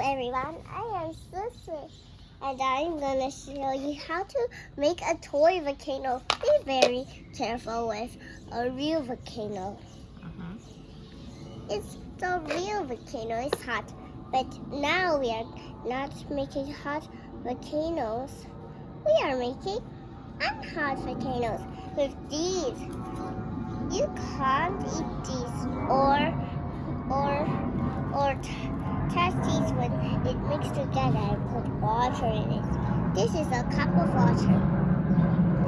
everyone, I am Sissy and I'm gonna show you how to make a toy volcano. Be very careful with a real volcano. It's the real volcano is hot, but now we are not making hot volcanoes. We are making unhot volcanoes with these. You can't eat these or test these when it mixed together and put water in it. This is a cup of water.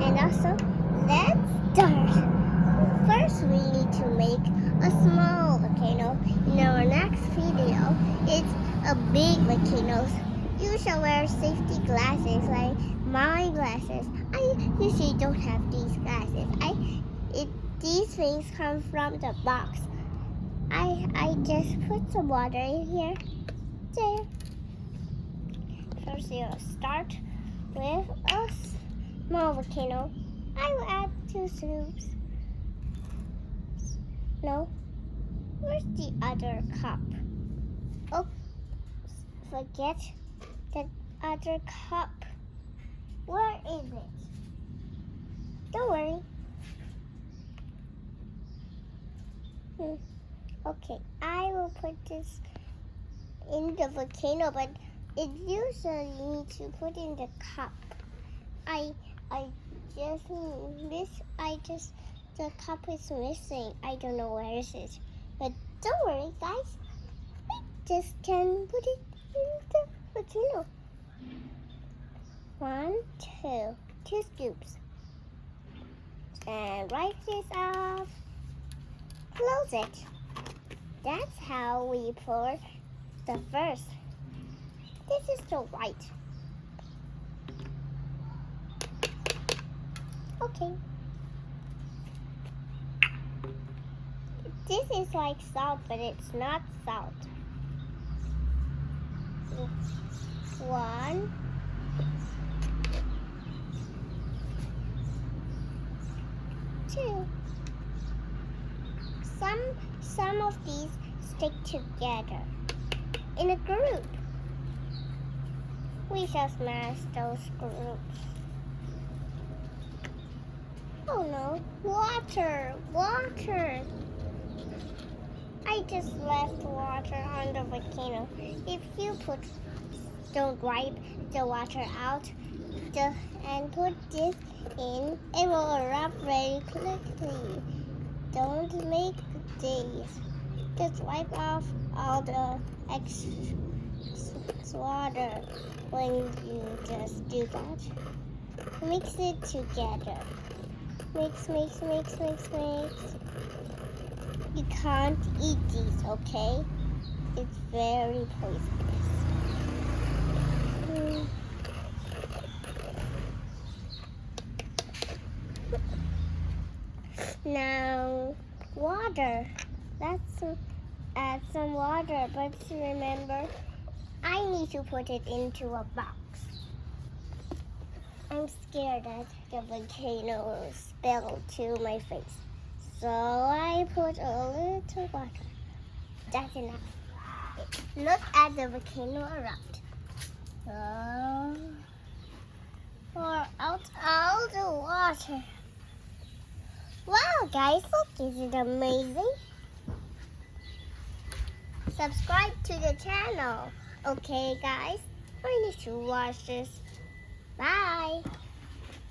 And also, let's start. First, we need to make a small volcano. In our next video, it's a big volcano. You shall wear safety glasses like my glasses. I usually don't have these glasses. These things come from the box. I just put some water in here. There. First, you'll start with a small volcano. I will add 2 scoops. No. Where's the other cup? Oh, forget the other cup. Where is it? Don't worry. Okay, I will put this in the volcano, but it usually needs to put in the cup. The cup is missing. I don't know where it is. But don't worry, guys. We just can put it in the volcano. 1, 2 scoops. And wipe this off. Close it. That's how we pour the first. This is the white. Okay. This is like salt, but it's not salt. 1, 2. Some of these stick together in a group. We shall smash those groups. Oh no, water! I just left water on the volcano. If you don't wipe the water out and put this in, it will erupt very quickly. Don't make these. Just wipe off all the excess water when you just do that. Mix it together. Mix. You can't eat these, okay? It's very poisonous. Now, water. Let's add some water, but remember, I need to put it into a box. I'm scared that the volcano will spill to my face. So I put a little water. That's enough. Look at the volcano erupt. Pour out all the water. Wow, guys, look, isn't it amazing? Subscribe to the channel. Okay, guys, I need to watch this. Bye.